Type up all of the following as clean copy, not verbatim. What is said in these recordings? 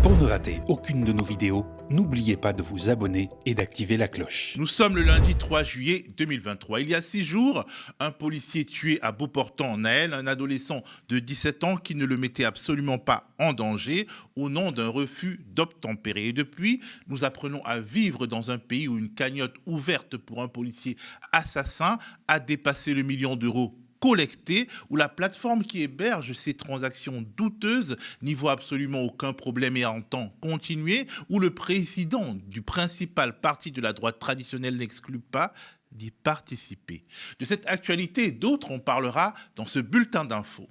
Pour ne rater aucune de nos vidéos, n'oubliez pas de vous abonner et d'activer la cloche. Nous sommes le lundi 3 juillet 2023. Il y a 6 jours, un policier tué à Beauportant, Naël, un adolescent de 17 ans qui ne le mettait absolument pas en danger au nom d'un refus d'obtempérer. Et depuis, nous apprenons à vivre dans un pays où une cagnotte ouverte pour un policier assassin a dépassé le million d'euros collectés, où la plateforme qui héberge ces transactions douteuses n'y voit absolument aucun problème et entend continuer, où le président du principal parti de la droite traditionnelle n'exclut pas d'y participer. De cette actualité et d'autres, on parlera dans ce bulletin d'infos.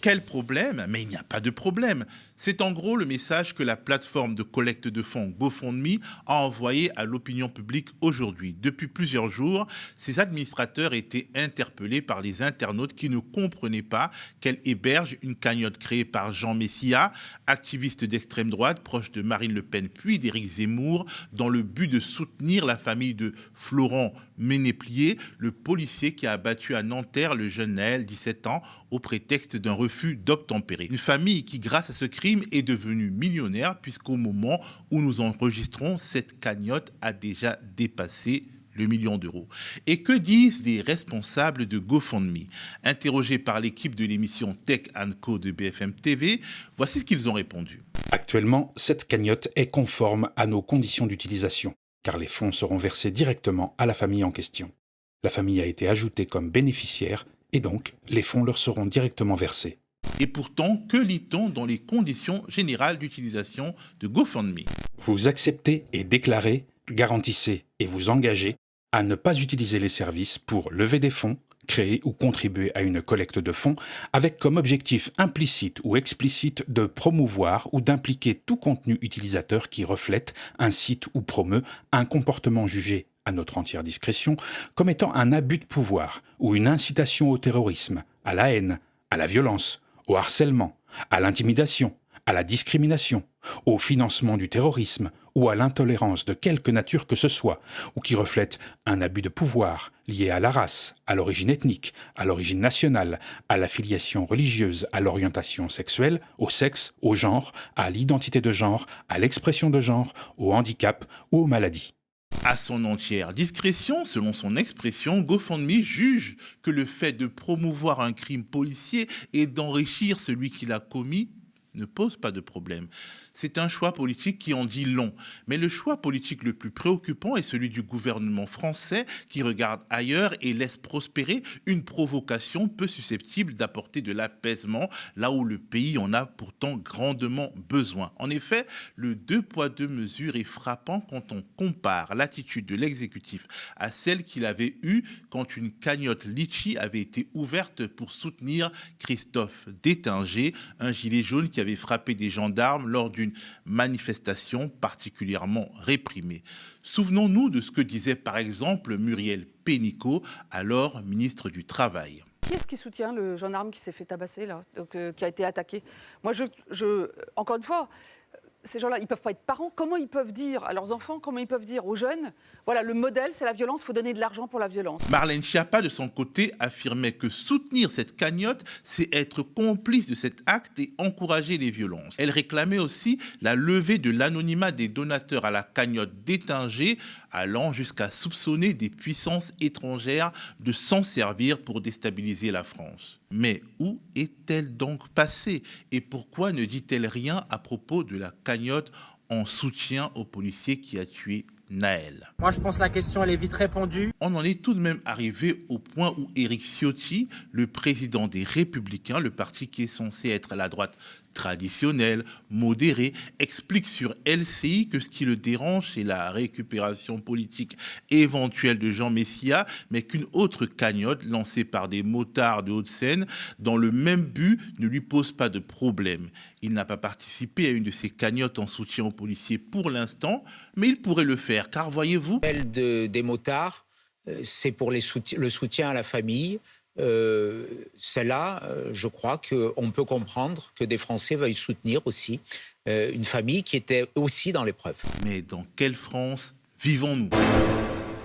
Quel problème? Mais il n'y a pas de problème. C'est en gros le message que la plateforme de collecte de fonds GoFundMe a envoyé à l'opinion publique aujourd'hui. Depuis plusieurs jours, ses administrateurs étaient interpellés par les internautes qui ne comprenaient pas qu'elle héberge une cagnotte créée par Jean Messia, activiste d'extrême droite, proche de Marine Le Pen puis d'Éric Zemmour, dans le but de soutenir la famille de Florent Ménéplier, le policier qui a abattu à Nanterre le jeune Naël, 17 ans, au prétexte d'un refus d'obtempérer. Une famille qui, grâce à ce crime, est devenue millionnaire puisqu'au moment où nous enregistrons, cette cagnotte a déjà dépassé le million d'euros. Et que disent les responsables de GoFundMe? Interrogés par l'équipe de l'émission Tech & Co de BFM TV, voici ce qu'ils ont répondu. Actuellement, cette cagnotte est conforme à nos conditions d'utilisation, car les fonds seront versés directement à la famille en question. La famille a été ajoutée comme bénéficiaire et donc les fonds leur seront directement versés. Et pourtant, que lit-on dans les conditions générales d'utilisation de GoFundMe? Vous acceptez et déclarez, garantissez et vous engagez à ne pas utiliser les services pour lever des fonds, créer ou contribuer à une collecte de fonds, avec comme objectif implicite ou explicite de promouvoir ou d'impliquer tout contenu utilisateur qui reflète, incite ou promeut un comportement jugé, à notre entière discrétion, comme étant un abus de pouvoir ou une incitation au terrorisme, à la haine, à la violence, au harcèlement, à l'intimidation, à la discrimination, au financement du terrorisme ou à l'intolérance de quelque nature que ce soit, ou qui reflète un abus de pouvoir lié à la race, à l'origine ethnique, à l'origine nationale, à l'affiliation religieuse, à l'orientation sexuelle, au sexe, au genre, à l'identité de genre, à l'expression de genre, au handicap ou aux maladies. À son entière discrétion, selon son expression, GoFundMe juge que le fait de promouvoir un crime policier et d'enrichir celui qui l'a commis ne pose pas de problème. C'est un choix politique qui en dit long. Mais le choix politique le plus préoccupant est celui du gouvernement français qui regarde ailleurs et laisse prospérer une provocation peu susceptible d'apporter de l'apaisement là où le pays en a pourtant grandement besoin. En effet, le 2 poids 2 mesures est frappant quand on compare l'attitude de l'exécutif à celle qu'il avait eue quand une cagnotte Litchi avait été ouverte pour soutenir Christophe Détinger, un gilet jaune qui avait frappé des gendarmes lors d'une manifestation particulièrement réprimée. Souvenons-nous de ce que disait par exemple Muriel Pénicaud, alors ministre du Travail. Qui est-ce qui soutient le gendarme qui s'est fait tabasser, là, qui a été attaqué? Moi, encore une fois, ces gens-là, ils ne peuvent pas être parents. Comment ils peuvent dire à leurs enfants, comment ils peuvent dire aux jeunes, voilà, le modèle, c'est la violence, il faut donner de l'argent pour la violence. Marlène Schiappa, de son côté, affirmait que soutenir cette cagnotte, c'est être complice de cet acte et encourager les violences. Elle réclamait aussi la levée de l'anonymat des donateurs à la cagnotte Détinger, allant jusqu'à soupçonner des puissances étrangères de s'en servir pour déstabiliser la France. Mais où est-elle donc passée? Et pourquoi ne dit-elle rien à propos de la cagnotte en soutien au policier qui a tué Naël? Moi, je pense que la question, elle est vite répondue. On en est tout de même arrivé au point où Éric Ciotti, le président des Républicains, le parti qui est censé être à la droite traditionnelle, modérée, explique sur LCI que ce qui le dérange, c'est la récupération politique éventuelle de Jean Messia, mais qu'une autre cagnotte lancée par des motards de Hauts-de-Seine dans le même but ne lui pose pas de problème. Il n'a pas participé à une de ces cagnottes en soutien aux policiers pour l'instant, mais il pourrait le faire, car voyez-vous... Celle des motards, c'est pour le soutien à la famille. Celle-là, je crois qu'on peut comprendre que des Français veuillent soutenir aussi une famille qui était aussi dans l'épreuve. Mais dans quelle France vivons-nous ?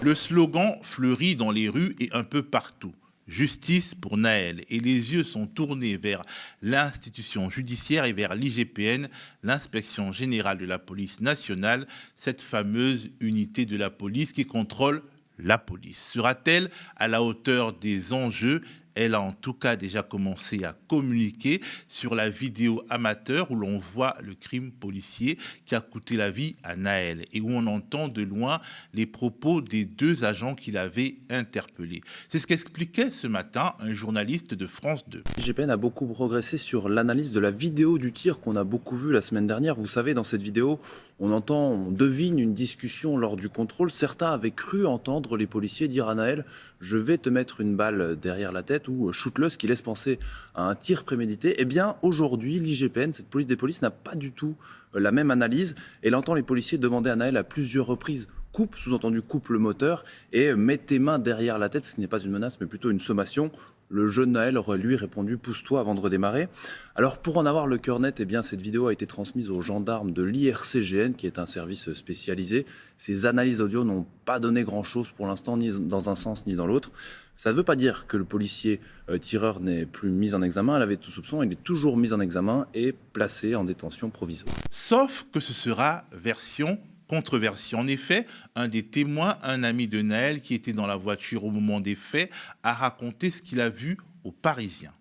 Le slogan fleurit dans les rues et un peu partout. Justice pour Nahel. Et les yeux sont tournés vers l'institution judiciaire et vers l'IGPN, l'inspection générale de la police nationale, cette fameuse unité de la police qui contrôle la police. Sera-t-elle à la hauteur des enjeux ? Elle a en tout cas déjà commencé à communiquer sur la vidéo amateur où l'on voit le crime policier qui a coûté la vie à Nahel et où on entend de loin les propos des 2 agents qui l'avaient interpellé. C'est ce qu'expliquait ce matin un journaliste de France 2. L'IGPN a beaucoup progressé sur l'analyse de la vidéo du tir qu'on a beaucoup vu la semaine dernière. Vous savez, dans cette vidéo, on devine une discussion lors du contrôle. Certains avaient cru entendre les policiers dire à Nahel « Je vais te mettre une balle derrière la tête » ou « Shoot-le », ce qui laisse penser à un tir prémédité. Eh bien, aujourd'hui, l'IGPN, cette police des polices, n'a pas du tout la même analyse. Elle entend les policiers demander à Nahel à plusieurs reprises « Coupe », sous-entendu « coupe le moteur » et « Mets tes mains derrière la tête », ce qui n'est pas une menace, mais plutôt une sommation. Le jeune Nahel aurait lui répondu « Pousse-toi avant de redémarrer ». Alors pour en avoir le cœur net, eh bien, cette vidéo a été transmise aux gendarmes de l'IRCGN, qui est un service spécialisé. Ces analyses audio n'ont pas donné grand-chose pour l'instant, ni dans un sens ni dans l'autre. Ça ne veut pas dire que le policier tireur n'est plus mis en examen. Elle avait tout soupçon, il est toujours mis en examen et placé en détention provisoire. Sauf que ce sera version controversion. En effet, un des témoins, un ami de Nahel qui était dans la voiture au moment des faits, a raconté ce qu'il a vu aux Parisiens.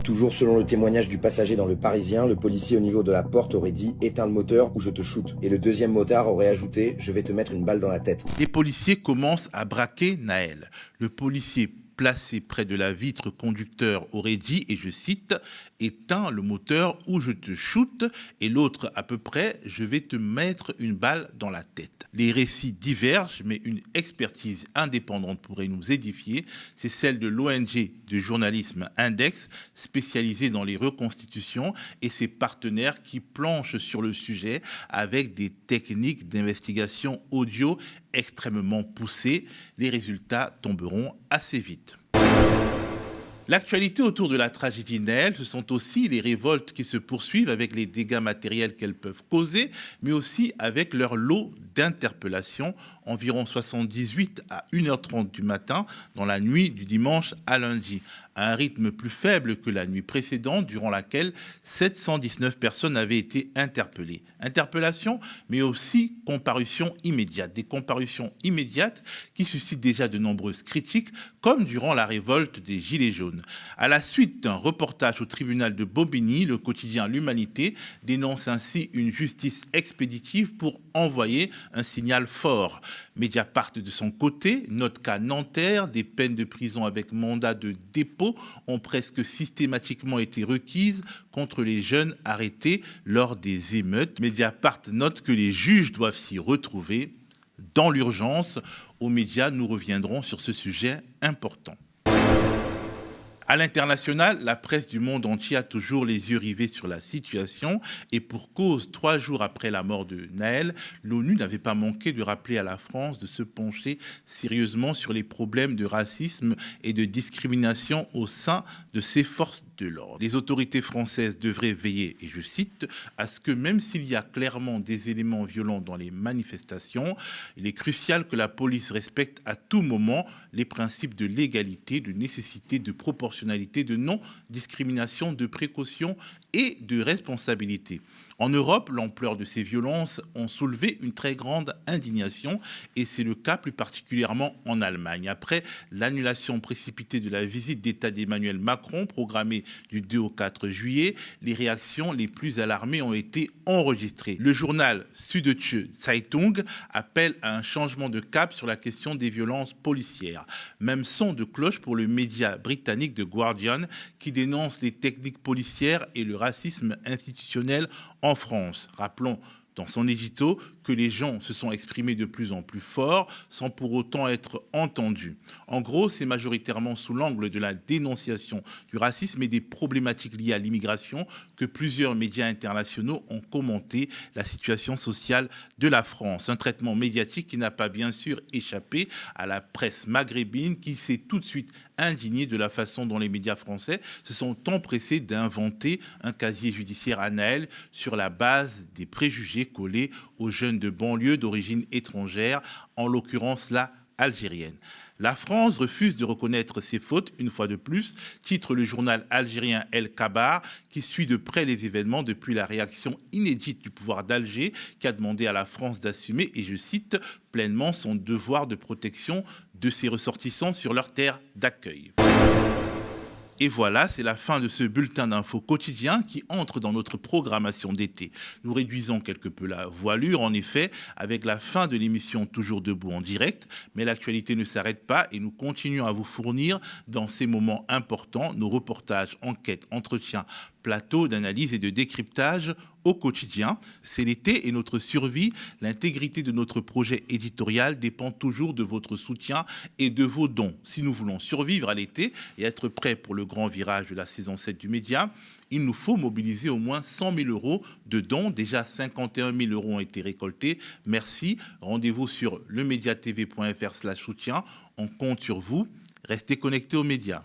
Toujours selon le témoignage du passager dans Le Parisien, le policier au niveau de la porte aurait dit « Éteins le moteur ou je te shoote ». Et le deuxième motard aurait ajouté « Je vais te mettre une balle dans la tête ». Les policiers commencent à braquer Nahel. Le policier placé près de la vitre conducteur aurait dit, et je cite, « Éteins le moteur ou je te shoote » et l'autre à peu près « Je vais te mettre une balle dans la tête ». Les récits divergent, mais une expertise indépendante pourrait nous édifier. C'est celle de l'ONG de journalisme Index, spécialisée dans les reconstitutions, et ses partenaires qui planchent sur le sujet avec des techniques d'investigation audio extrêmement poussées. Les résultats tomberont assez vite. L'actualité autour de la tragédie Nahel, ce sont aussi les révoltes qui se poursuivent avec les dégâts matériels qu'elles peuvent causer, mais aussi avec leur lot d'interpellations, environ 78 à 1h30 du matin dans la nuit du dimanche à lundi, à un rythme plus faible que la nuit précédente durant laquelle 719 personnes avaient été interpellées. Interpellations, mais aussi comparutions immédiates. Des comparutions immédiates qui suscitent déjà de nombreuses critiques, comme durant la révolte des Gilets jaunes. À la suite d'un reportage au tribunal de Bobigny, le quotidien L'Humanité dénonce ainsi une justice expéditive pour envoyer un signal fort. Mediapart, de son côté, note qu'à Nanterre, des peines de prison avec mandat de dépôt ont presque systématiquement été requises contre les jeunes arrêtés lors des émeutes. Mediapart note que les juges doivent s'y retrouver. Dans l'urgence, aux médias, nous reviendrons sur ce sujet important. À l'international, la presse du monde entier a toujours les yeux rivés sur la situation et pour cause, 3 jours après la mort de Nahel, l'ONU n'avait pas manqué de rappeler à la France de se pencher sérieusement sur les problèmes de racisme et de discrimination au sein de ses forces de l'ordre. Les autorités françaises devraient veiller, et je cite, à ce que même s'il y a clairement des éléments violents dans les manifestations, il est crucial que la police respecte à tout moment les principes de légalité, de nécessité, de proportionnalité, de non-discrimination, de précaution et de responsabilité. En Europe, l'ampleur de ces violences ont soulevé une très grande indignation et c'est le cas plus particulièrement en Allemagne. Après l'annulation précipitée de la visite d'État d'Emmanuel Macron programmée du 2 au 4 juillet, les réactions les plus alarmées ont été enregistrées. Le journal Süddeutsche Zeitung appelle à un changement de cap sur la question des violences policières. Même son de cloche pour le média britannique The Guardian qui dénonce les techniques policières et le racisme institutionnel en France. Rappelons dans son édito que les gens se sont exprimés de plus en plus fort sans pour autant être entendus. En gros, c'est majoritairement sous l'angle de la dénonciation du racisme et des problématiques liées à l'immigration que plusieurs médias internationaux ont commenté la situation sociale de la France. Un traitement médiatique qui n'a pas bien sûr échappé à la presse maghrébine qui s'est tout de suite indignée de la façon dont les médias français se sont empressés d'inventer un casier judiciaire à Nahel sur la base des préjugés collés aux jeunes de banlieue d'origine étrangère, en l'occurrence la algérienne. La France refuse de reconnaître ses fautes, une fois de plus, titre le journal algérien El Kabar, qui suit de près les événements depuis la réaction inédite du pouvoir d'Alger, qui a demandé à la France d'assumer, et je cite, pleinement son devoir de protection de ses ressortissants sur leur terre d'accueil. Et voilà, c'est la fin de ce bulletin d'infos quotidien qui entre dans notre programmation d'été. Nous réduisons quelque peu la voilure, en effet, avec la fin de l'émission Toujours debout en direct, mais l'actualité ne s'arrête pas et nous continuons à vous fournir dans ces moments importants nos reportages, enquêtes, entretiens, plateaux d'analyse et de décryptage au quotidien. C'est l'été et notre survie, l'intégrité de notre projet éditorial dépend toujours de votre soutien et de vos dons. Si nous voulons survivre à l'été et être prêts pour le grand virage de la saison 7 du média, il nous faut mobiliser au moins 100 000 euros de dons. Déjà 51 000 euros ont été récoltés. Merci. Rendez-vous sur lemediatv.fr/soutien. On compte sur vous. Restez connectés aux médias.